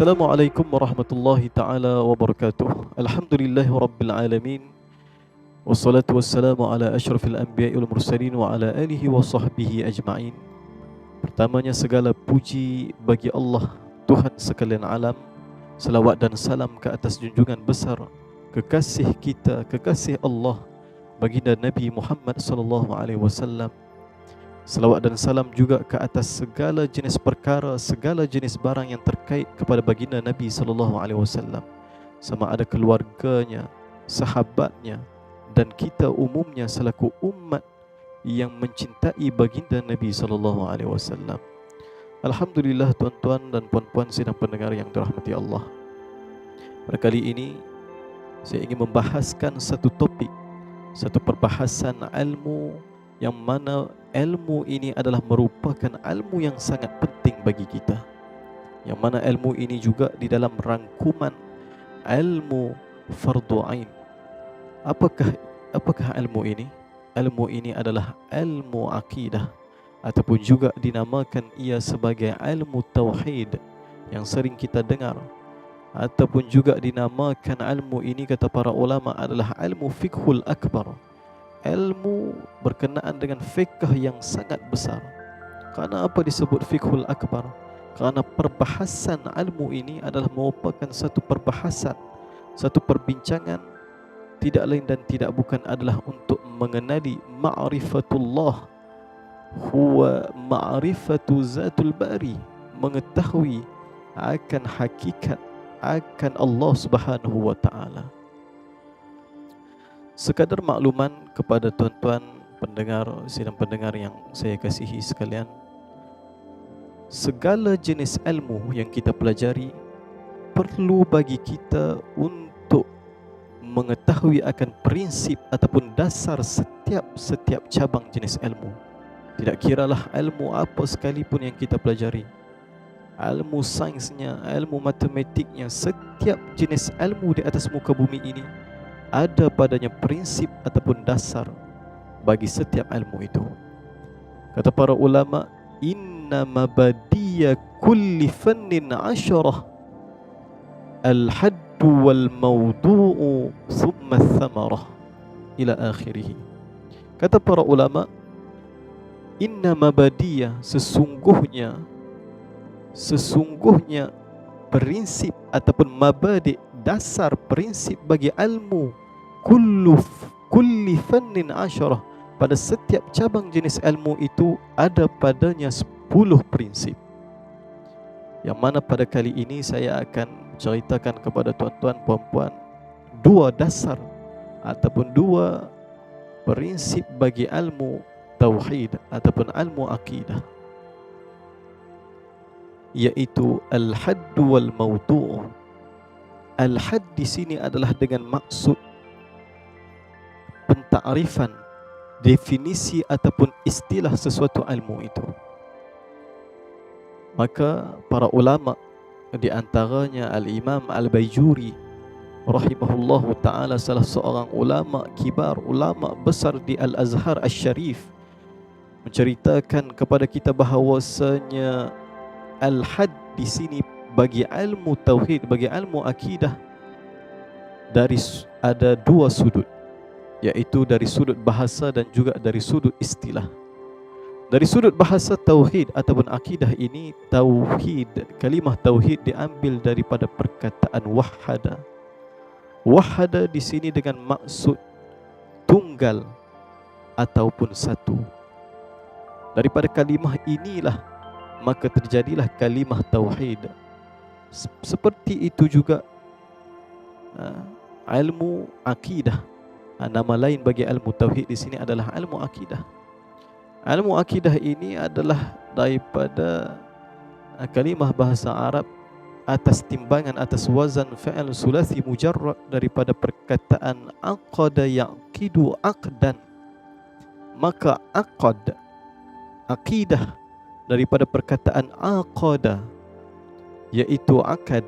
Assalamualaikum warahmatullahi taala wabarakatuh. Alhamdulillahi rabbil alamin. Wassalatu wassalamu ala asyrafil anbiya'i wal mursalin wa ala alihi wa sahbihi ajma'in. Pertamanya segala puji bagi Allah, Tuhan sekalian alam. Salawat dan salam ke atas junjungan besar kekasih kita, kekasih Allah, baginda Nabi Muhammad sallallahu alaihi wasallam. Salawat dan salam juga ke atas segala jenis perkara, segala jenis barang yang terkait kepada baginda Nabi sallallahu alaihi wasallam, sama ada keluarganya, sahabatnya dan kita umumnya selaku umat yang mencintai baginda Nabi sallallahu alaihi wasallam. Alhamdulillah, tuan-tuan dan puan-puan sidang pendengar yang dirahmati Allah. Pada kali ini saya ingin membahaskan satu topik, satu perbahasan ilmu, yang mana ilmu ini adalah merupakan ilmu yang sangat penting bagi kita. Yang mana ilmu ini juga di dalam rangkuman ilmu fardu ain. Apakah ilmu ini? Ilmu ini adalah ilmu akidah, ataupun juga dinamakan ia sebagai ilmu tauhid yang sering kita dengar, ataupun juga dinamakan ilmu ini kata para ulama adalah ilmu fiqhul akbar. Ilmu berkenaan dengan fiqh yang sangat besar. Kerana apa disebut fiqhul akbar? Kerana perbahasan ilmu ini adalah merupakan satu perbahasan, satu perbincangan tidak lain dan tidak bukan adalah untuk mengenali ma'rifatullah, huwa ma'rifatu zatul bari, mengetahui akan hakikat akan Allah Subhanahu wa taala. Sekadar makluman kepada tuan-tuan pendengar, sidang pendengar yang saya kasihi sekalian, segala jenis ilmu yang kita pelajari perlu bagi kita untuk mengetahui akan prinsip ataupun dasar setiap cabang jenis ilmu. Tidak kiralah ilmu apa sekalipun yang kita pelajari, ilmu sainsnya, ilmu matematiknya, setiap jenis ilmu di atas muka bumi ini ada padanya prinsip ataupun dasar bagi setiap ilmu itu. Kata para ulama, inna mabadiya kulli fannin asyarah, al-haddu wal mawdu'u thumma thamarah, ila akhirih. Kata para ulama, inna mabadiya, sesungguhnya prinsip ataupun mabadi', dasar prinsip bagi ilmu kulli fannin asyarah, pada setiap cabang jenis ilmu itu ada padanya 10 prinsip. Yang mana pada kali ini saya akan ceritakan kepada tuan-tuan puan-puan dua dasar ataupun dua prinsip bagi ilmu tauhid ataupun ilmu akidah, yaitu al-hadd wal mawdu'. Al-had di sini adalah dengan maksud pentakrifan, definisi ataupun istilah sesuatu ilmu itu. Maka para ulama, di antaranya Al-Imam Al-Baijuri rahimahullahu ta'ala, salah seorang ulama kibar, ulama besar di Al-Azhar Al-Sharif, menceritakan kepada kita bahawasanya al-had di sini bagi ilmu tauhid, bagi ilmu akidah, ada dua sudut, yaitu dari sudut bahasa dan juga dari sudut istilah. Dari sudut bahasa tauhid ataupun akidah ini, tauhid, kalimah tauhid diambil daripada perkataan wahada. Wahada di sini dengan maksud tunggal ataupun satu. Daripada kalimah inilah maka terjadilah kalimah tauhid. Seperti itu juga ilmu akidah. Nama lain bagi ilmu tauhid di sini adalah ilmu akidah. Ilmu akidah ini adalah daripada kalimah bahasa Arab atas timbangan, atas wazan fa'il sulasi mujarrad, daripada perkataan aqada yaqidu aqdan. Maka aqad, akidah, daripada perkataan aqada, yaitu akad.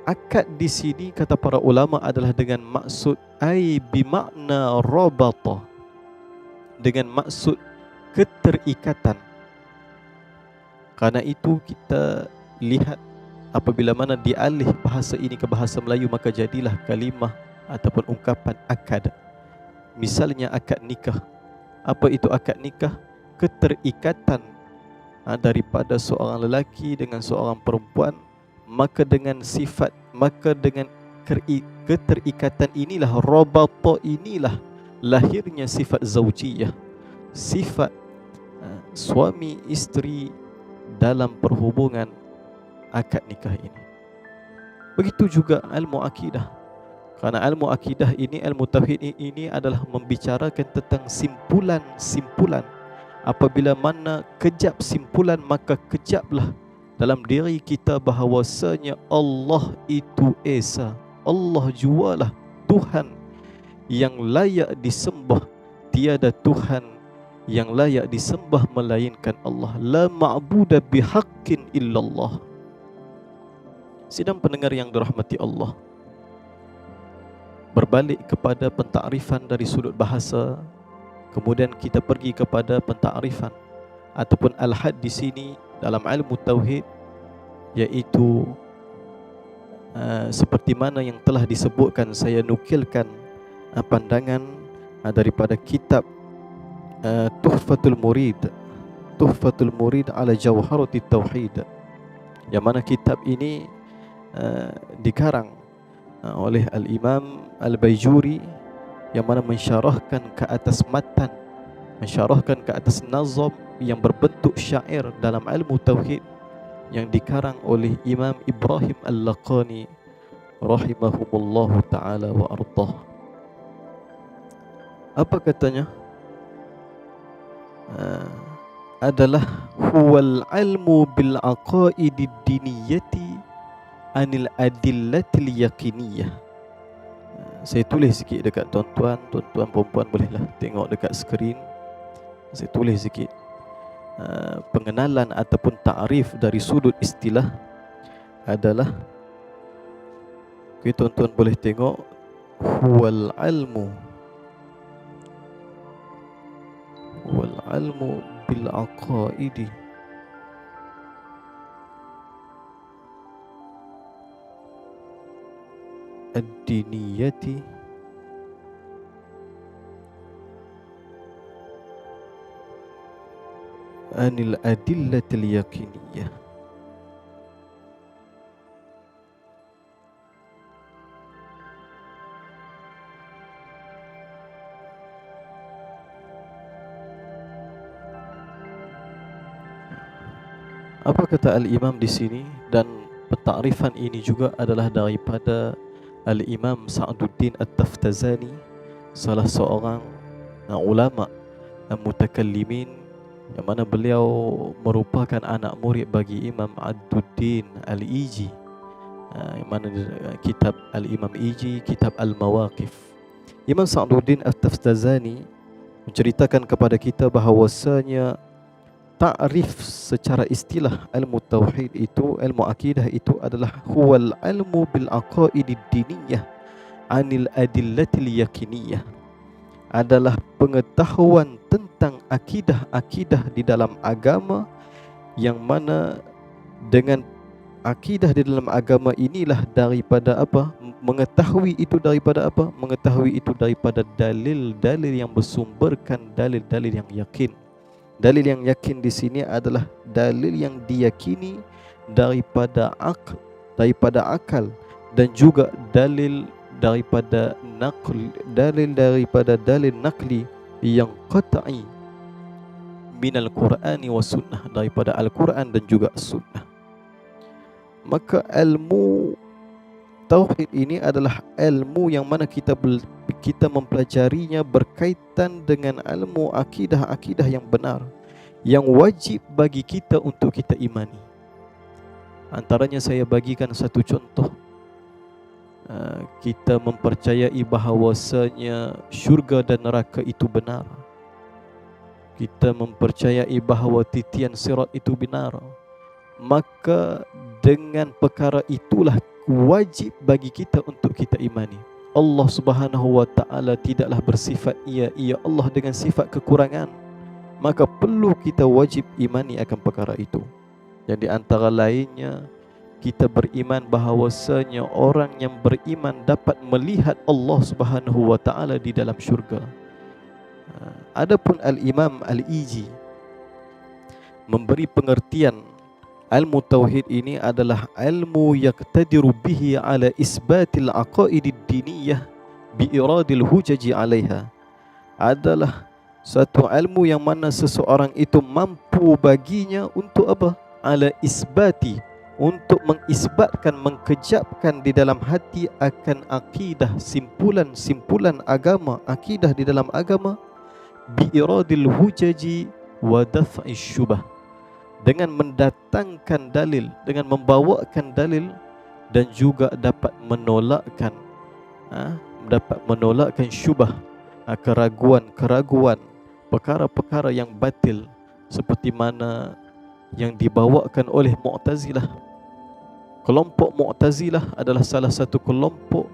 Akad di sini kata para ulama adalah dengan maksud ai bimakna rabata, dengan maksud keterikatan. Karena itu kita lihat apabila mana dialih bahasa ini ke bahasa Melayu, maka jadilah kalimah ataupun ungkapan akad. Misalnya akad nikah. Apa itu akad nikah? Keterikatan daripada seorang lelaki dengan seorang perempuan, maka dengan keterikatan inilah, rabata inilah lahirnya sifat zaujiyah, sifat suami isteri dalam perhubungan akad nikah ini. Begitu juga ilmu akidah. Karena ilmu akidah ini, ilmu tauhid ini adalah membicarakan tentang simpulan-simpulan. Apabila mana kejap simpulan, maka kejaplah dalam diri kita bahawasanya Allah itu Esa. Allah jualah Tuhan yang layak disembah. Tiada Tuhan yang layak disembah melainkan Allah. La ma'buda bihaqqin illallah. Sidang pendengar yang dirahmati Allah, berbalik kepada pentakrifan dari sudut bahasa, kemudian kita pergi kepada pentakrifan ataupun al-had di sini dalam ilmu tauhid, yaitu seperti mana yang telah disebutkan. Saya nukilkan pandangan daripada kitab Tuhfatul Murid ala Jawharatit Tauhid, yang mana kitab ini dikarang oleh Al-Imam Al-Baijuri, yang mana mensyarahkan ke atas matan, mensyarahkan ke atas nazam yang berbentuk syair dalam ilmu tauhid, yang dikarang oleh Imam Ibrahim Al-Laqani rahimahumullahu ta'ala wa ardah. Apa katanya? Adalah huwal ilmu bil aqaidid diniyati anil adillatil yakiniyah. Saya tulis sikit dekat tuan-tuan perempuan, bolehlah tengok dekat skrin. Saya tulis sikit pengenalan ataupun takrif dari sudut istilah adalah, okay, tuan-tuan boleh tengok, huwal ilmu bil aqaidi ad-diniyati anil adillatil yakiniyah. Apa kata Al-Imam di sini? Dan pentakrifan ini juga adalah daripada Al-Imam Sa'duddin At-Taftazani, salah seorang ulama mutakallimin, yang mana beliau merupakan anak murid bagi Imam Adduddin Al-Iji, yang mana kitab Al-Imam Iji, kitab Al-Mawaqif. Imam Sa'duddin At-Taftazani menceritakan kepada kita bahawasanya ta'rif secara istilah ilmu tauhid itu, ilmu akidah itu adalah huwal ilmu bil aqaidid diniyah anil adillatil yakiniyah, adalah pengetahuan tentang akidah-akidah di dalam agama, yang mana dengan akidah di dalam agama inilah daripada apa? Mengetahui itu daripada apa? Mengetahui itu daripada dalil-dalil yang bersumberkan dalil-dalil yang yakin. Dalil yang yakin di sini adalah dalil yang diyakini daripada akal, dan juga dalil daripada dalil nakli yang qat'i minal Qur'ani wa sunnah, daripada Al-Quran dan juga Sunnah. Maka ilmu tauhid ini adalah ilmu yang mana kita mempelajarinya berkaitan dengan ilmu akidah-akidah yang benar, yang wajib bagi kita untuk kita imani. Antaranya saya bagikan satu contoh. Kita mempercayai bahawasanya syurga dan neraka itu benar. Kita mempercayai bahawa titian sirat itu benar. Maka dengan perkara itulah wajib bagi kita untuk kita imani. Allah Subhanahu wa ta'ala tidaklah bersifat ia Allah dengan sifat kekurangan, maka perlu kita wajib imani akan perkara itu. Dan di antara lainnya kita beriman bahawasanya orang yang beriman dapat melihat Allah Subhanahu wa taala di dalam syurga. Adapun Al-Imam Al-Iji memberi pengertian ilmu tauhid ini adalah ilmu yaqtadiru bihi ala isbatil aqaidid diniyah bi iradil hujaji alaiha. Adalah satu ilmu yang mana seseorang itu mampu baginya untuk apa? Ala isbati, untuk mengisbatkan, mengkejapkan di dalam hati akan akidah, simpulan-simpulan agama, akidah di dalam agama, bi iradil hujaji wa daf'i syubah, dengan mendatangkan dalil, dengan membawakan dalil, dan juga dapat menolakkan syubah, keraguan-keraguan, perkara-perkara yang batil, seperti mana yang dibawakan oleh Mu'tazilah. Kelompok Mu'tazilah adalah salah satu kelompok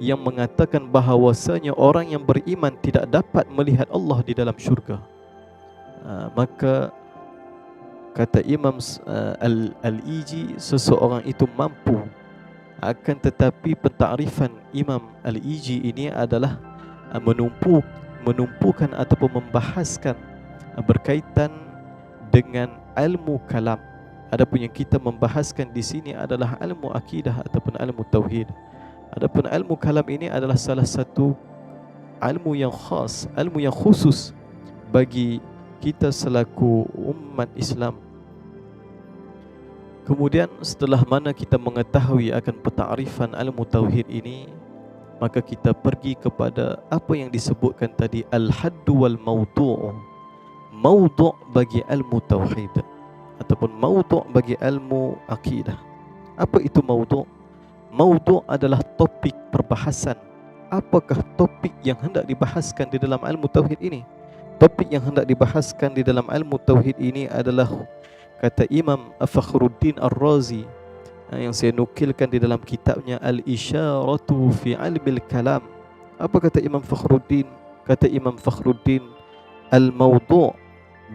yang mengatakan bahawasanya orang yang beriman tidak dapat melihat Allah di dalam syurga. Maka kata Imam Al-Iji, seseorang itu mampu. Akan tetapi pentakrifan Imam Al-Iji ini adalah menumpukan ataupun membahaskan berkaitan dengan ilmu kalam. Adapun yang kita membahaskan di sini adalah ilmu akidah ataupun ilmu tauhid. Adapun ilmu kalam ini adalah salah satu ilmu yang khas, ilmu yang khusus bagi kita selaku umat Islam. Kemudian setelah mana kita mengetahui akan pentakrifan ilmu tauhid ini, maka kita pergi kepada apa yang disebutkan tadi, al-haddu wal mawdu'. Mawdu' bagi ilmu tauhid ataupun mawdu' bagi ilmu akidah. Apa itu mawdu'? Mawdu' adalah topik perbahasan. Apakah topik yang hendak dibahaskan di dalam ilmu tauhid ini? Topik yang hendak dibahaskan di dalam ilmu tauhid ini adalah, kata Imam Fakhruddin Ar-Razi yang saya nukilkan di dalam kitabnya Al-Isyaratu fi Ilmil Kalam. Apa kata Imam Fakhruddin? Kata Imam Fakhruddin, al-mawdu'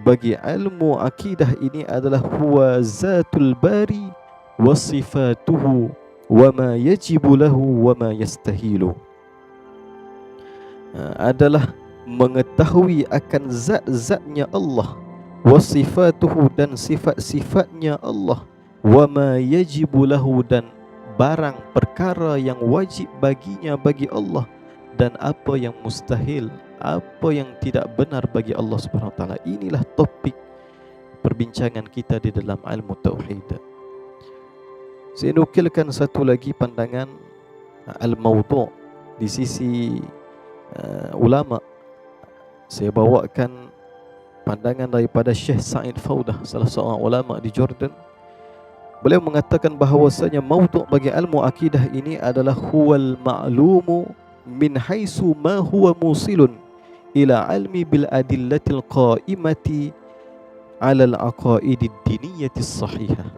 bagi ilmu akidah ini adalah huwa zatul bari wa sifatuhu wa ma yajibu lahu wa ma yastahilu. Adalah mengetahui akan zat-zatnya Allah, wa sifatuhu, dan sifat-sifatnya Allah, wa ma yajibu lahu, dan barang perkara yang wajib baginya bagi Allah, dan apa yang mustahil, apa yang tidak benar bagi Allah Subhanahu wa taala. Inilah topik perbincangan kita di dalam ilmu tauhid. Saya nukilkan satu lagi pandangan al-mawdu' di sisi ulama. Saya bawakan pandangan daripada Syekh Sa'id Faudah, salah seorang ulama di Jordan. Beliau mengatakan bahawasanya mawdu' bagi ilmu akidah ini adalah huwal ma'lumu min haisu ma huwa musilun ila ilmi bil adillatil qa'imati ala al-aqaidid diniyatis sahihah.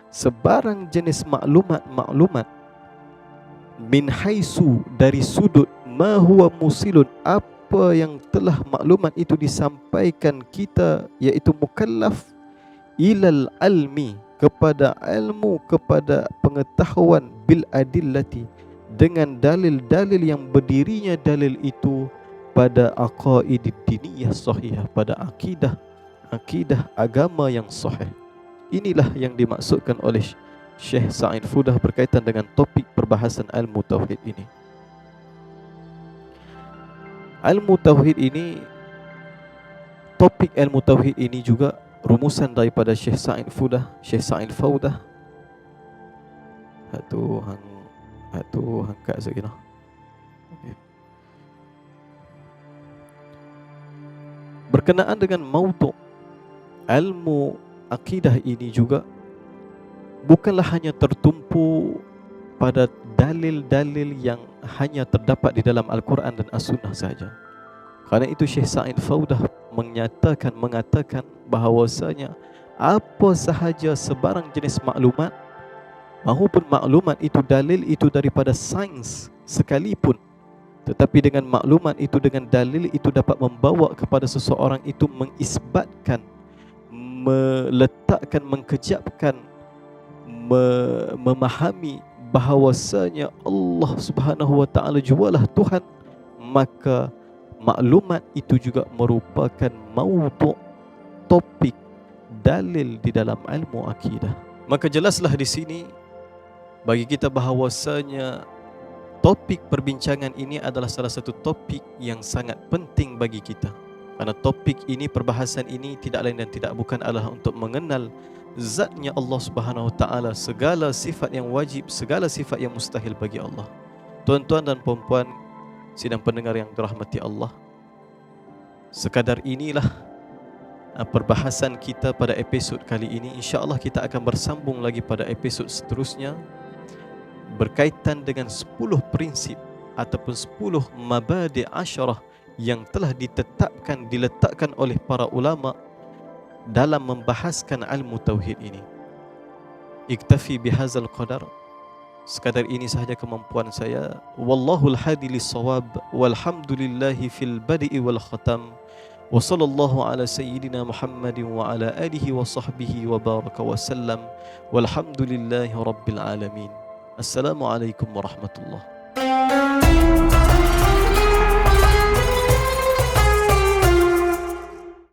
Sebarang jenis maklumat min haisu, dari sudut, ma huwa musilun, apa yang telah maklumat itu disampaikan kita, iaitu mukallaf, ilal almi, kepada ilmu, kepada pengetahuan, bil adillati, dengan dalil-dalil yang berdirinya dalil itu pada aqaidid diniyah sahihah, pada akidah agama yang sahih. Inilah yang dimaksudkan oleh Syekh Sa'id Faudah berkaitan dengan topik perbahasan ilmu tauhid ini. Ilmu tauhid ini, topik ilmu tauhid ini juga rumusan daripada Syekh Sa'id Faudah. Hatu hangkat sekira. Okay. Berkenaan dengan mawdu' ilmu akidah ini juga bukanlah hanya tertumpu pada dalil-dalil yang hanya terdapat di dalam Al-Quran dan As-Sunnah saja. Kerana itu Syekh Sa'id Faudah mengatakan bahawasanya apa sahaja sebarang jenis maklumat, mahupun maklumat itu dalil itu daripada sains sekalipun, tetapi dengan maklumat itu, dengan dalil itu dapat membawa kepada seseorang itu mengisbatkan, meletakkan, mengkejapkan, memahami bahawasanya Allah Subhanahu wa taala jualah Tuhan, maka maklumat itu juga merupakan maudhu', topik, dalil di dalam ilmu akidah. Maka jelaslah di sini bagi kita bahawasanya topik perbincangan ini adalah salah satu topik yang sangat penting bagi kita. Karena topik ini, perbahasan ini tidak lain dan tidak bukan adalah untuk mengenal zatnya Allah Subhanahu wa taala, segala sifat yang wajib, segala sifat yang mustahil bagi Allah. Tuan-tuan dan puan-puan sidang pendengar yang dirahmati Allah, sekadar inilah perbahasan kita pada episod kali ini. InsyaAllah kita akan bersambung lagi pada episod seterusnya berkaitan dengan 10 prinsip ataupun 10 mabadi' asyarah yang telah diletakkan oleh para ulama dalam membahaskan ilmu tauhid ini. Iktafi bihazal qadar. Sekadar ini sahaja kemampuan saya. Wallahul hadi lis-shawab, walhamdulillahi fil badi'i wal khatam. Wa sallallahu ala sayyidina Muhammadin wa ala alihi wa sahbihi wa baraka wa sallam. Walhamdulillahi rabbil alamin. Assalamualaikum warahmatullahi wabarakatuh.